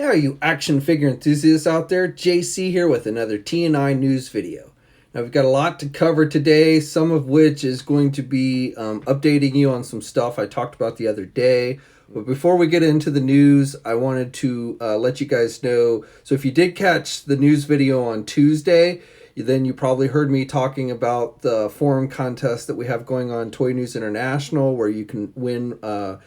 Yeah, you action figure enthusiasts out there, JC here with another TNINews video. Now we've got a lot to cover today, some of which is going to be updating you on some stuff I talked about the other day. But before we get into the news, I wanted to let you guys know, so if you did catch the news video on Tuesday, then you probably heard me talking about the forum contest that we have going on Toy News International, where you can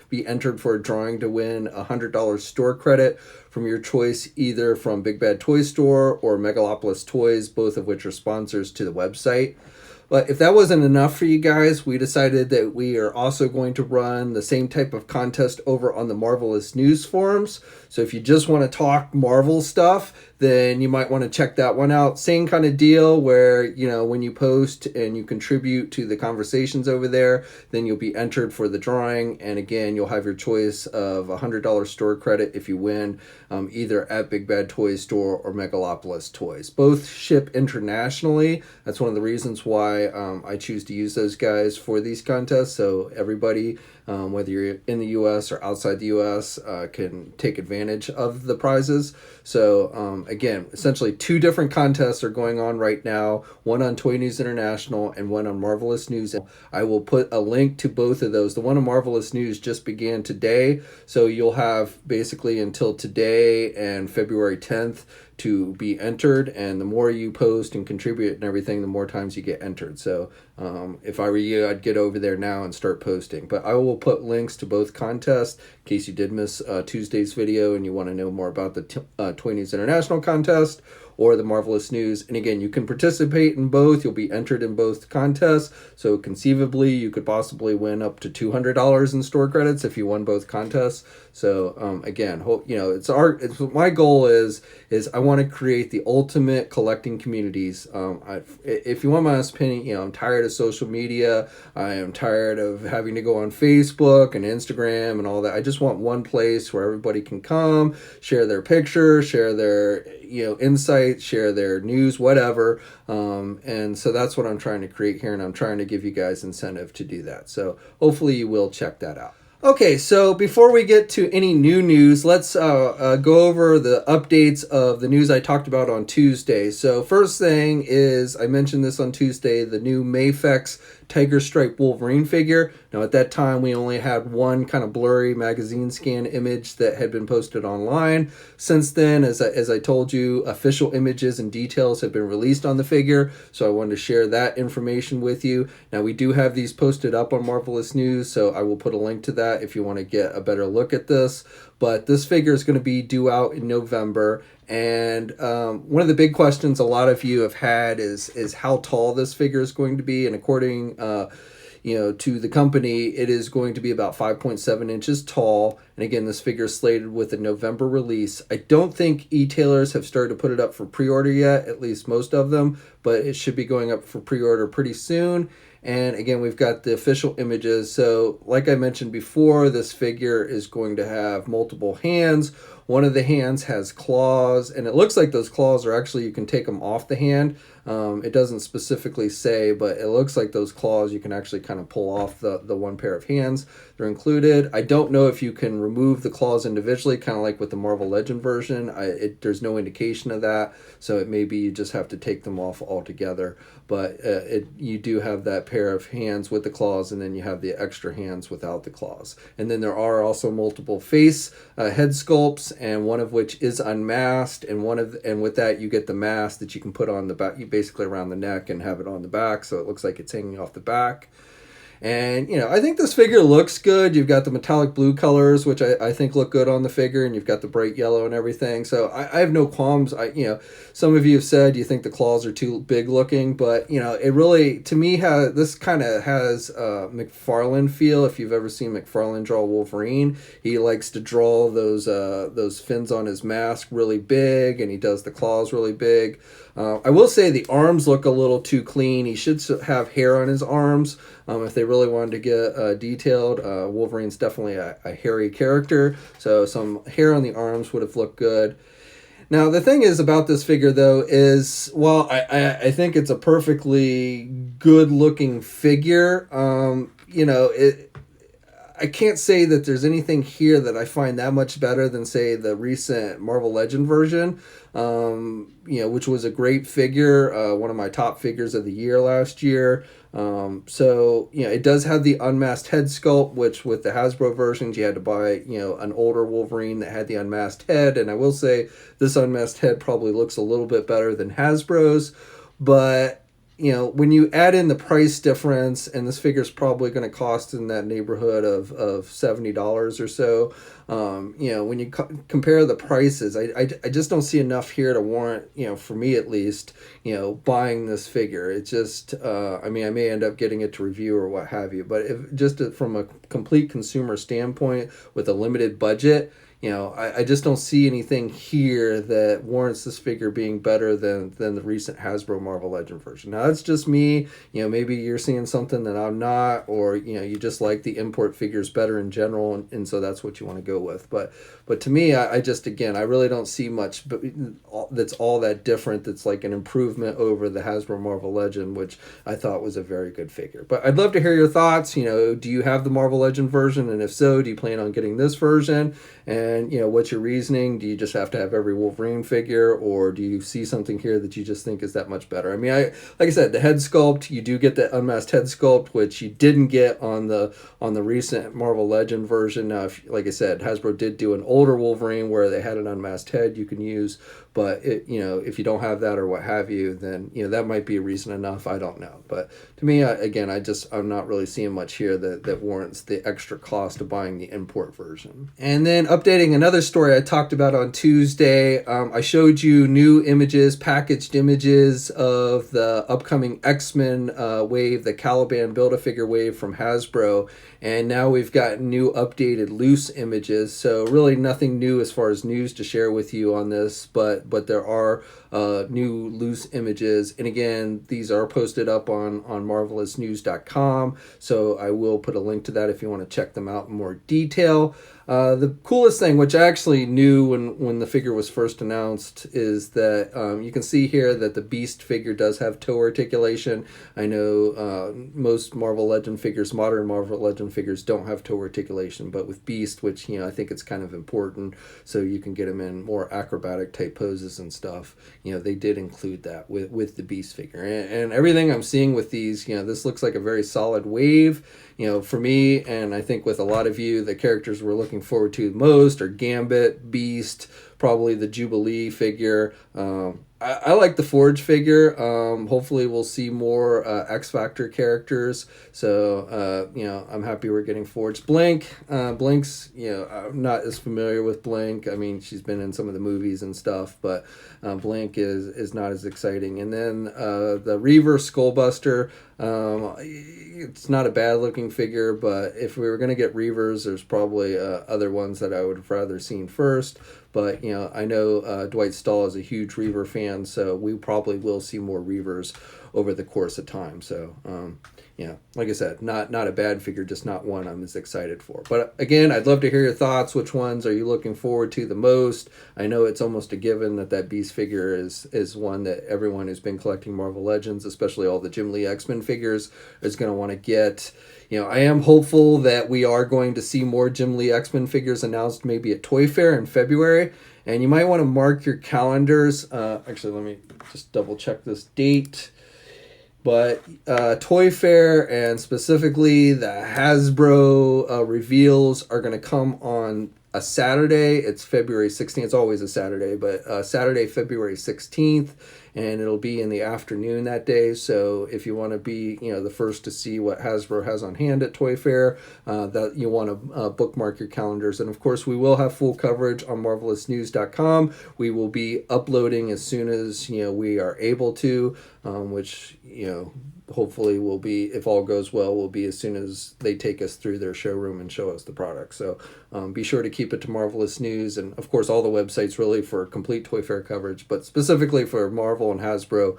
be entered for a drawing to win $100 store credit from your choice, either from Big Bad Toy Store or Megalopolis Toys, both of which are sponsors to the website. But if that wasn't enough for you guys, we decided that we are also going to run the same type of contest over on the Marvelous News forums. So if you just want to talk Marvel stuff, then you might want to check that one out. Same kind of deal where, you know, when you post and you contribute to the conversations over there, then you'll be entered for the drawing. And again, you'll have your choice of $100 store credit if you win, either at Big Bad Toy Store or Megalopolis Toys. Both ship internationally. That's one of the reasons why I choose to use those guys for these contests. So everybody, whether you're in the U.S. or outside the U.S., can take advantage of the prizes. So again, essentially two different contests are going on right now, one on Toy News International and one on Marvelous News. I will put a link to both of those. The one on Marvelous News just began today, so you'll have basically until today and February 10th to be entered, and the more you post and contribute and everything, the more times you get entered. So if I were you, I'd get over there now and start posting. But I will put links to both contests in case you did miss Tuesday's video and you want to know more about the Toy News International contest or the Marvelous News. And again, you can participate in both. You'll be entered in both contests. So conceivably, you could possibly win up to $200 in store credits if you won both contests. So again, you know, it's my goal is I want to create the ultimate collecting communities. If you want my honest opinion, you know, I'm tired of social media. I am tired of having to go on Facebook and Instagram and all that. I just want one place where everybody can come, share their picture, share their, you know, insights, share their news, whatever. And so that's what I'm trying to create here, and I'm trying to give you guys incentive to do that. So hopefully you will check that out. Okay, so before we get to any new news, let's go over the updates of the news I talked about on Tuesday. So first thing is, I mentioned this on Tuesday, the new MAFEX Tiger-Stripe Wolverine figure. Now at that time, we only had one kind of blurry magazine scan image that had been posted online. Since then, as I told you, official images and details have been released on the figure, so I wanted to share that information with you. Now we do have these posted up on Marvelous News, so I will put a link to that if you want to get a better look at this. But this figure is going to be due out in November. And one of the big questions a lot of you have had is how tall this figure is going to be. And according you know, to the company, it is going to be about 5.7 inches tall. And again, this figure is slated with a November release. I don't think e-tailers have started to put it up for pre-order yet, at least most of them, but it should be going up for pre-order pretty soon. And again, we've got the official images. So like I mentioned before, this figure is going to have multiple hands. One of the hands has claws, and it looks like those claws are actually, you can take them off the hand. It doesn't specifically say, but it looks like those claws you can actually kind of pull off the one pair of hands. They're included. I don't know if you can remove the claws individually, kind of like with the Marvel Legend version. There's no indication of that, so it may be you just have to take them off altogether. But you do have that pair of hands with the claws, and then you have the extra hands without the claws. And then there are also multiple face head sculpts, and one of which is unmasked, and with that you get the mask that you can put on the back, basically around the neck, and have it on the back, so it looks like it's hanging off the back. And, you know, I think this figure looks good. You've got the metallic blue colors, which I think look good on the figure, and you've got the bright yellow and everything. So I have no qualms. You know, some of you have said you think the claws are too big looking, but, you know, it really, to me, this kind of has a McFarlane feel. If you've ever seen McFarlane draw Wolverine, he likes to draw those fins on his mask really big, and he does the claws really big. I will say the arms look a little too clean. He should have hair on his arms. If they really wanted to get detailed, Wolverine's definitely a hairy character, so some hair on the arms would have looked good. Now, the thing is about this figure, though, is, well, I think it's a perfectly good-looking figure. You know, I can't say that there's anything here that I find that much better than, say, the recent Marvel Legend version, which was a great figure, one of my top figures of the year last year. It does have the unmasked head sculpt, which with the Hasbro versions, you had to buy, an older Wolverine that had the unmasked head. And I will say this unmasked head probably looks a little bit better than Hasbro's, but when you add in the price difference, and this figure is probably going to cost in that neighborhood of $70 or so, when you compare the prices, I just don't see enough here to warrant, for me at least, buying this figure. It's just, I may end up getting it to review or what have you, but if just from a complete consumer standpoint with a limited budget, I just don't see anything here that warrants this figure being better than the recent Hasbro Marvel Legend version. Now, that's just me. Maybe you're seeing something that I'm not, or, you just like the import figures better in general, and so that's what you want to go with. But to me, I really don't see much that's all that different that's like an improvement over the Hasbro Marvel Legend, which I thought was a very good figure. But I'd love to hear your thoughts. Do you have the Marvel Legend version? And if so, do you plan on getting this version? And, what's your reasoning? Do you just have to have every Wolverine figure, or do you see something here that you just think is that much better? Like I said, the head sculpt, you do get the unmasked head sculpt, which you didn't get on the recent Marvel Legend version. Now, like I said, Hasbro did do an older Wolverine where they had an unmasked head you can use, but if you don't have that or what have you, then that might be a reason enough. I don't know, but to me, I'm not really seeing much here that warrants the extra cost of buying the import version. And then updating another story I talked about on Tuesday, I showed you new images, packaged images of the upcoming X-Men wave, the Caliban Build-A-Figure wave from Hasbro, and now we've got new updated loose images. So really nothing new as far as news to share with you on this, but there are new loose images, and again, these are posted up on marvelousnews.com, so I will put a link to that if you want to check them out in more detail. The coolest thing, which I actually knew when the figure was first announced, is that you can see here that the Beast figure does have toe articulation. I know most Marvel Legend figures, modern Marvel Legend figures, don't have toe articulation, but with Beast, which I think it's kind of important, so you can get him in more acrobatic type poses and stuff. They did include that with the Beast figure, and everything I'm seeing with these, this looks like a very solid wave. For me, and I think with a lot of you, the characters we're looking forward to most are Gambit, Beast, probably the Jubilee figure. I like the Forge figure. Hopefully we'll see more X-Factor characters. So, I'm happy we're getting Forge. Blink's, I'm not as familiar with Blink. She's been in some of the movies and stuff, but Blink is not as exciting. And then the Reaver Skullbuster, it's not a bad looking figure, but if we were going to get Reavers, there's probably other ones that I would have rather seen first. But, I know Dwight Stahl is a huge Reaver fan, so we probably will see more Reavers over the course of time. So, like I said, not a bad figure, just not one I'm as excited for. But again, I'd love to hear your thoughts. Which ones are you looking forward to the most? I know it's almost a given that Beast figure is one that everyone who's been collecting Marvel Legends, especially all the Jim Lee X-Men figures, is going to want to get. I am hopeful that we are going to see more Jim Lee X-Men figures announced maybe at Toy Fair in February. And you might want to mark your calendars. Actually, let me just double check this date. But Toy Fair, and specifically the Hasbro reveals, are going to come on a Saturday. It's February 16th. It's always a Saturday, but Saturday, February 16th, and it'll be in the afternoon that day. So if you want to be, the first to see what Hasbro has on hand at Toy Fair, that you want to bookmark your calendars. And of course, we will have full coverage on marvelousnews.com. We will be uploading as soon as we are able to, which hopefully will be, if all goes well, will be as soon as they take us through their showroom and show us the product. So be sure to keep it to Marvelous News, and of course all the websites really for complete Toy Fair coverage, but specifically for Marvel and Hasbro,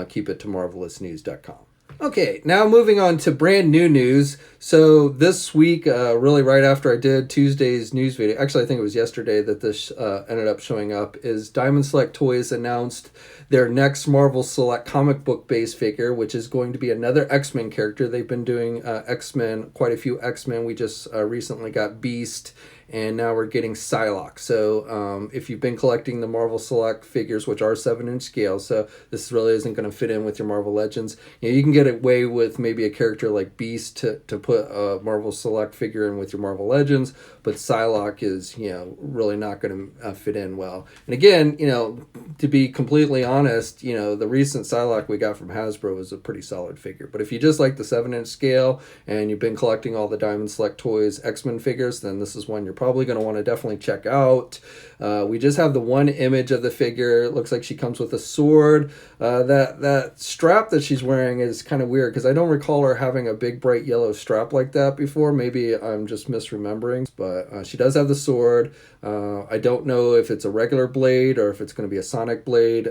keep it to marvelousnews.com. Okay, now moving on to brand new news. So this week, really right after I did Tuesday's news video, actually I think it was yesterday that this ended up showing up, is Diamond Select Toys announced their next Marvel Select comic book base figure, which is going to be another X-Men character. They've been doing X-Men, quite a few X-Men. We just recently got Beast, and now we're getting Psylocke. So if you've been collecting the Marvel Select figures, which are 7-inch scale, so this really isn't going to fit in with your Marvel Legends, you can get away with maybe a character like Beast to put a Marvel Select figure in with your Marvel Legends, but Psylocke is, really not going to fit in well. And again, to be completely honest, the recent Psylocke we got from Hasbro was a pretty solid figure. But if you just like the 7-inch scale and you've been collecting all the Diamond Select Toys X-Men figures, then this is one you're probably going to want to definitely check out. We just have the one image of the figure. It looks like she comes with a sword. That strap that she's wearing is kind of weird because I don't recall her having a big bright yellow strap like that before. Maybe I'm just misremembering, but she does have the sword. I don't know if it's a regular blade or if it's going to be a sonic blade.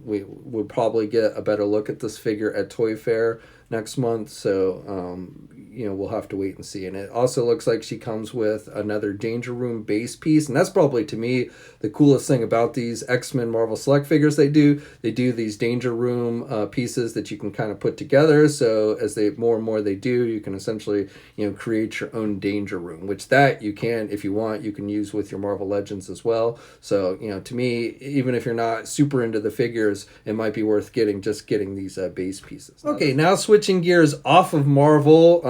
We will probably get a better look at this figure at Toy Fair next month, so we'll have to wait and see. And it also looks like she comes with another Danger Room base piece, and that's probably, to me, the coolest thing about these X-Men Marvel Select figures. They do these Danger Room pieces that you can kind of put together, so as they more and more they do, you can essentially create your own Danger Room, which that you can, if you want, you can use with your Marvel Legends as well. So to me, even if you're not super into the figures, it might be worth getting these base pieces. Okay, now switching gears off of Marvel,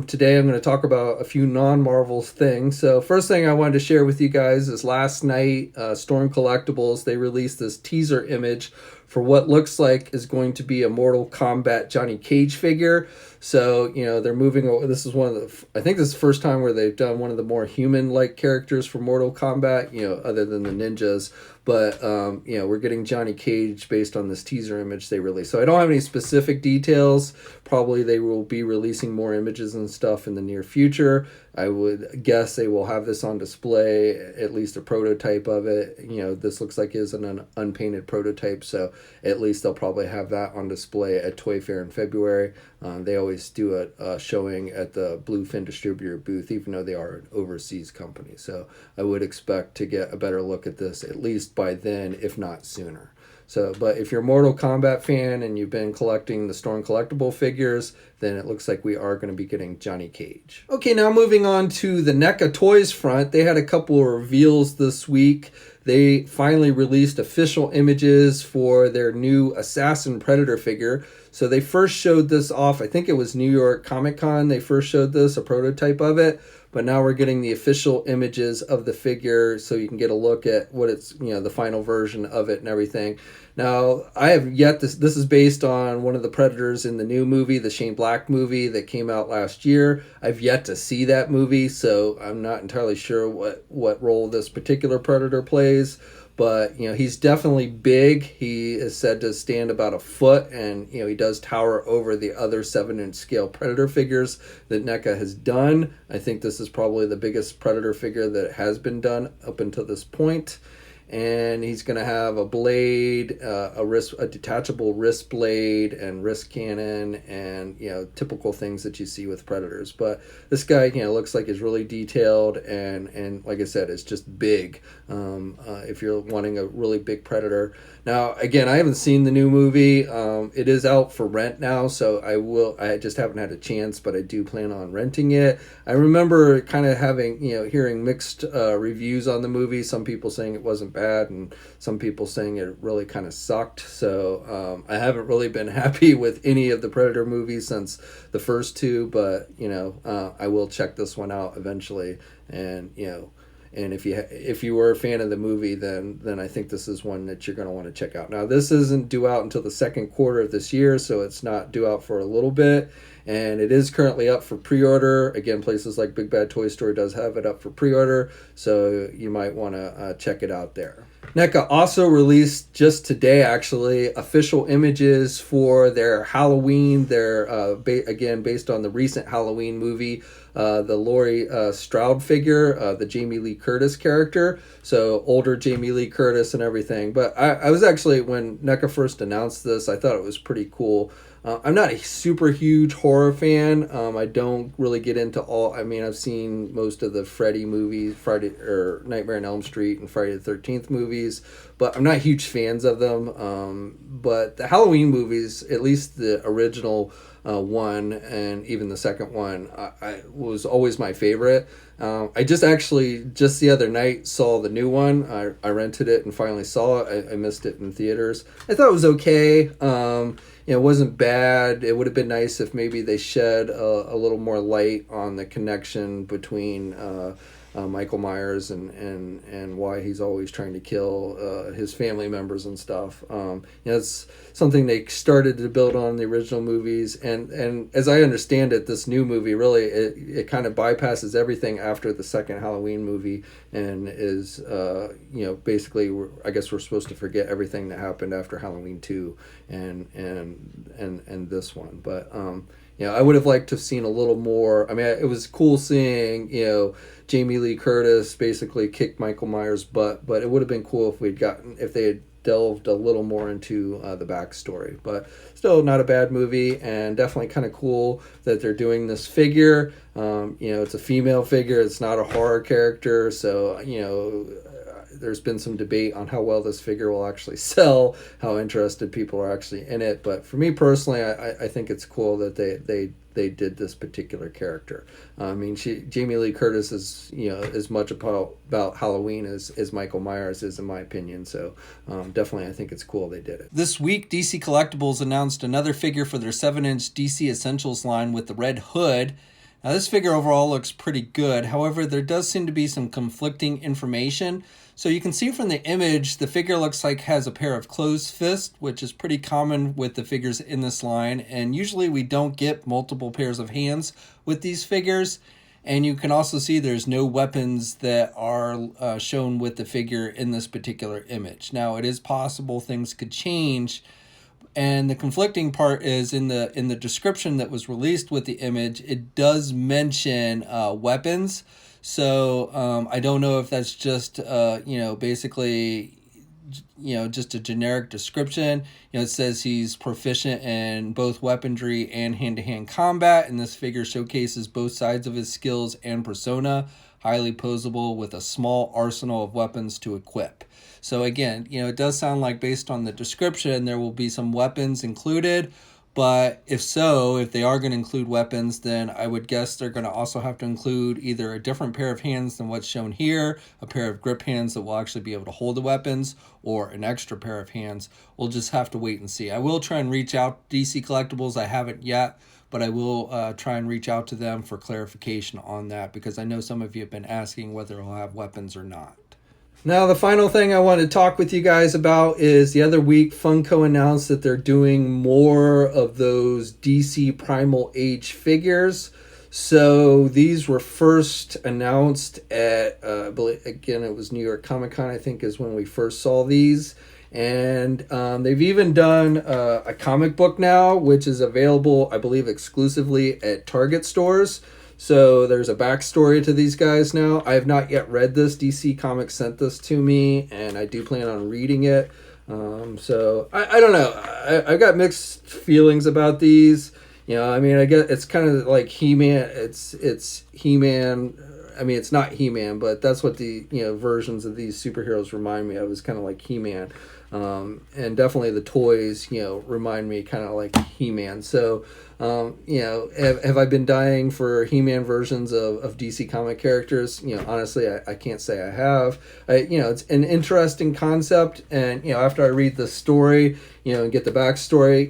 today I'm going to talk about a few non-Marvel things. So first thing I wanted to share with you guys is last night, Storm Collectibles, they released this teaser image for what looks like is going to be a Mortal Kombat Johnny Cage figure. So, they're moving, this is I think this is the first time where they've done one of the more human-like characters for Mortal Kombat, other than the ninjas. But, we're getting Johnny Cage based on this teaser image they released. So I don't have any specific details. Probably they will be releasing more images and stuff in the near future. I would guess they will have this on display, at least a prototype of it. This looks like is an unpainted prototype, so at least they'll probably have that on display at Toy Fair in February. They always do a showing at the Bluefin distributor booth, even though they are an overseas company. So I would expect to get a better look at this at least by then, if not sooner. So, but if you're a Mortal Kombat fan and you've been collecting the Storm Collectible figures, then it looks like we are going to be getting Johnny Cage. Okay, now moving on to the NECA Toys front. They had a couple of reveals this week. They finally released official images for their new Assassin Predator figure. So they first showed this off, I think it was New York Comic Con. They first showed this, a prototype of it. But now we're getting the official images of the figure so you can get a look at what it's, the final version of it and everything. Now, I have yet to, this is based on one of the Predators in the new movie, the Shane Black movie that came out last year. I've yet to see that movie, so I'm not entirely sure what role this particular Predator plays. But, he's definitely big. He is said to stand about a foot, and, he does tower over the other 7-inch scale Predator figures that NECA has done. I think this is probably the biggest Predator figure that has been done up until this point. And he's going to have a blade, a detachable wrist blade and wrist cannon, and typical things that you see with Predators. But this guy looks like he's really detailed, and like I said, it's just big. If you're wanting a really big Predator. Now again, I haven't seen the new movie. It is out for rent now, so I just haven't had a chance, but I do plan on renting it. I remember kind of having hearing mixed reviews on the movie. Some people saying it wasn't bad, and some people saying it really kind of sucked. So I haven't really been happy with any of the Predator movies since the first two, but I will check this one out eventually. And and if you were a fan of the movie, then I think this is one that you're going to want to check out. Now, this isn't due out until the second quarter of this year, so it's not due out for a little bit. And it is currently up for pre-order. Again, places like Big Bad Toy Store does have it up for pre-order, so you might want to check it out there. NECA also released just today, actually, official images for their Halloween. They're, again, based on the recent Halloween movie, the Laurie Strode figure, the Jamie Lee Curtis character. So older Jamie Lee Curtis and everything. But I was actually, when NECA first announced this, I thought it was pretty cool. I'm not a super huge horror fan. I don't really get into all. I mean, I've seen most of the Freddy movies, Friday or Nightmare on Elm Street and Friday the 13th movies, but I'm not huge fans of them. But the Halloween movies, at least the original one and even the second one, I was always my favorite. I just the other night saw the new one. I rented it and finally saw it. I missed it in theaters. I thought it was okay. It wasn't bad. It would have been nice if maybe they shed a little more light on the connection between Michael Myers and why he's always trying to kill his family members and stuff. It's something they started to build on in the original movies, and as I understand it, this new movie really it kind of bypasses everything after the second Halloween movie and is basically I guess we're supposed to forget everything that happened after Halloween 2 and this one, but I would have liked to have seen a little more. I mean, it was cool seeing, Jamie Lee Curtis basically kick Michael Myers' butt, but it would have been cool if they had delved a little more into the backstory. But still not a bad movie, and definitely kind of cool that they're doing this figure. It's a female figure. It's not a horror character, so, there's been some debate on how well this figure will actually sell, how interested people are actually in it. But for me personally, I think it's cool that they did this particular character. I mean, Jamie Lee Curtis is as much about Halloween as Michael Myers is, in my opinion. So definitely, I think it's cool they did it. This week, DC Collectibles announced another figure for their 7-inch DC Essentials line with the red hood. Now, this figure overall looks pretty good. However, there does seem to be some conflicting information. So you can see from the image, the figure looks like has a pair of closed fists, which is pretty common with the figures in this line. And usually we don't get multiple pairs of hands with these figures. And you can also see there's no weapons that are shown with the figure in this particular image. Now, it is possible things could change. And the conflicting part is in the description that was released with the image, it does mention weapons. So I don't know if that's just basically just a generic description. It says he's proficient in both weaponry and hand-to-hand combat, and this figure showcases both sides of his skills and persona, highly posable with a small arsenal of weapons to equip. So again, it does sound like based on the description, there will be some weapons included. But if they are going to include weapons, then I would guess they're going to also have to include either a different pair of hands than what's shown here, a pair of grip hands that will actually be able to hold the weapons, or an extra pair of hands. We'll just have to wait and see. I will try and reach out to DC Collectibles. I haven't yet, but I will try and reach out to them for clarification on that, because I know some of you have been asking whether it'll have weapons or not. Now, the final thing I want to talk with you guys about is the other week, Funko announced that they're doing more of those DC Primal H figures. So these were first announced at, I believe, again, it was New York Comic Con, I think, is when we first saw these. And they've even done a comic book now, which is available, I believe, exclusively at Target stores. So there's a backstory to these guys now. I have not yet read this. DC Comics sent this to me, and I do plan on reading it. So I don't know. I've got mixed feelings about these. I mean, I guess it's kind of like He-Man. It's He-Man. I mean, it's not He-Man, but that's what the versions of these superheroes remind me of. It's kind of like He-Man. And definitely the toys, remind me kind of like He-Man. So, have I been dying for He-Man versions of DC comic characters? Honestly, I can't say I have. It's an interesting concept, and after I read the story, and get the backstory,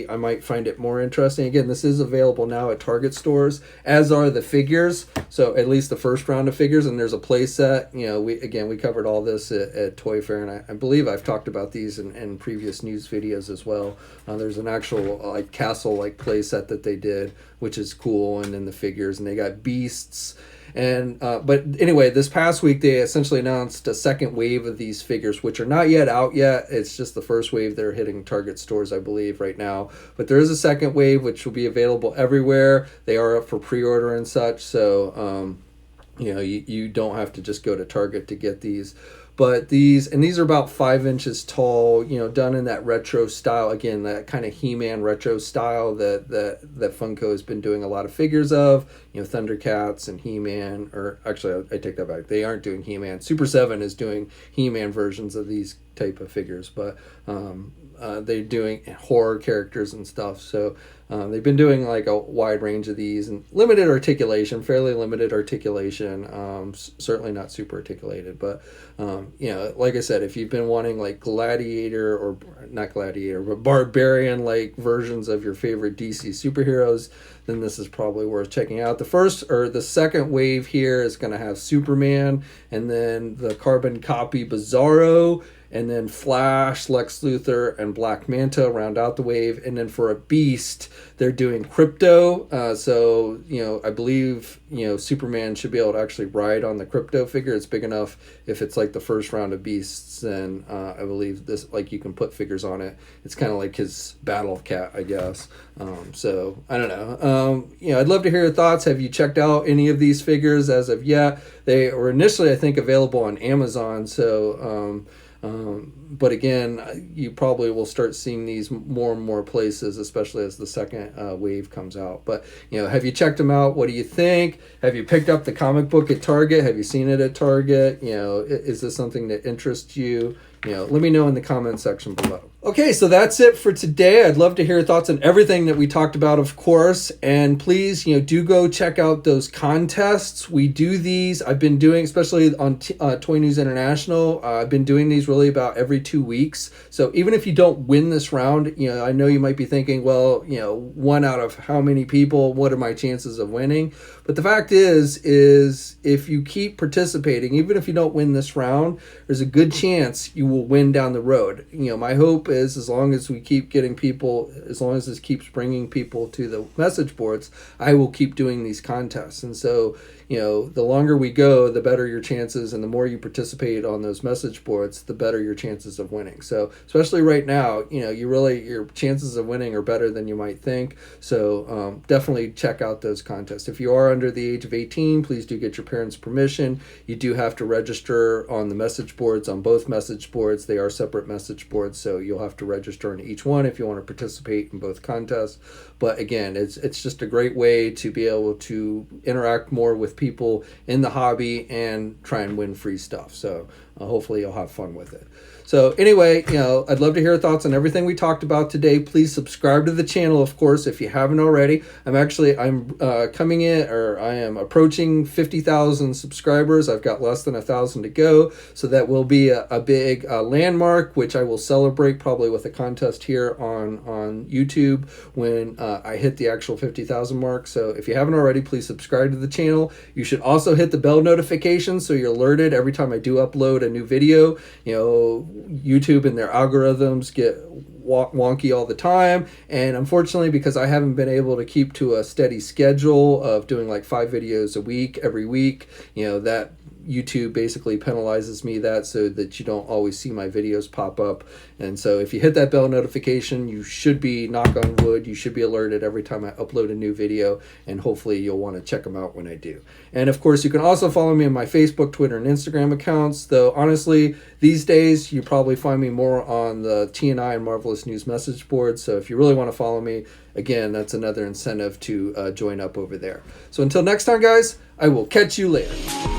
I might find it more interesting. Again, this is available now at Target stores, as are the figures. So at least the first round of figures, and there's a play set. We covered all this at Toy Fair, and I believe I've talked about these in previous news videos as well. There's an actual castle play set that they did, which is cool, and then the figures, and they got beasts. And but anyway, this past week they essentially announced a second wave of these figures, which are not yet out yet. It's just the first wave. They're hitting Target stores, I believe, right now. But there is a second wave, which will be available everywhere. They are up for pre-order and such, so you don't have to just go to Target to get these. But these are about 5 inches tall, you know, done in that retro style. Again, that kind of He-Man retro style that Funko has been doing a lot of figures of. You know, Thundercats and He-Man, or actually, I take that back. They aren't doing He-Man. Super 7 is doing He-Man versions of these type of figures, but they're doing horror characters and stuff. So they've been doing like a wide range of these, and limited articulation, fairly limited articulation, certainly not super articulated, but you know, like I said, if you've been wanting like gladiator, or not gladiator, but barbarian like versions of your favorite DC superheroes, then this is probably worth checking out. The first or the second wave here is going to have Superman, and then the carbon copy Bizarro, and then Flash, Lex Luthor, and Black Manta round out the wave. And then for a Beast, they're doing Crypto. So, you know, I believe, you know, Superman should be able to actually ride on the Crypto figure. It's big enough if it's like the first round of Beasts, and I believe this, like, you can put figures on it. It's kind of like his Battle Cat, I guess. So, I don't know. You know, I'd love to hear your thoughts. Have you checked out any of these figures as of yet? They were initially, I think, available on Amazon, so... but again, you probably will start seeing these more and more places, especially as the second wave comes out. But, you know, have you checked them out? What do you think? Have you picked up the comic book at Target? Have you seen it at Target? You know, is this something that interests you? You know, let me know in the comment section below. Okay, so that's it for today. I'd love to hear your thoughts on everything that we talked about, of course. And please, you know, do go check out those contests. We do these. I've been doing, especially on Toy News International, I've been doing these really about every 2 weeks. So even if you don't win this round, you know, I know you might be thinking, well, you know, 1 out of how many people? What are my chances of winning? But the fact is if you keep participating, even if you don't win this round, there's a good chance you will win down the road. You know, my hope is, as long as we keep getting people, as long as this keeps bringing people to the message boards, I will keep doing these contests. And so, you know, the longer we go, the better your chances, and the more you participate on those message boards, the better your chances of winning. So especially right now, you know, your chances of winning are better than you might think. So definitely check out those contests. If you are under the age of 18, please do get your parents' permission. You do have to register on the message boards, on both message boards. They are separate message boards, so you'll have to register in each one if you want to participate in both contests. But again, it's just a great way to be able to interact more with people in the hobby and try and win free stuff. So hopefully you'll have fun with it. So anyway, you know, I'd love to hear your thoughts on everything we talked about today. Please subscribe to the channel, of course, if you haven't already. I'm coming in, or I am approaching 50,000 subscribers. I've got less than 1,000 to go. So that will be a big landmark, which I will celebrate probably with a contest here on YouTube when I hit the actual 50,000 mark. So if you haven't already, please subscribe to the channel. You should also hit the bell notification so you're alerted every time I do upload a new video. You know, YouTube and their algorithms get wonky all the time, and unfortunately, because I haven't been able to keep to a steady schedule of doing like 5 videos a week every week, you know, that YouTube basically penalizes me so that you don't always see my videos pop up. And so if you hit that bell notification, you should be, knock on wood, you should be alerted every time I upload a new video, and hopefully you'll want to check them out when I do. And of course, you can also follow me on my Facebook, Twitter, and Instagram accounts, though honestly, these days, you probably find me more on the TNI and Marvelous News message board. So if you really want to follow me, again, that's another incentive to join up over there. So until next time, guys, I will catch you later.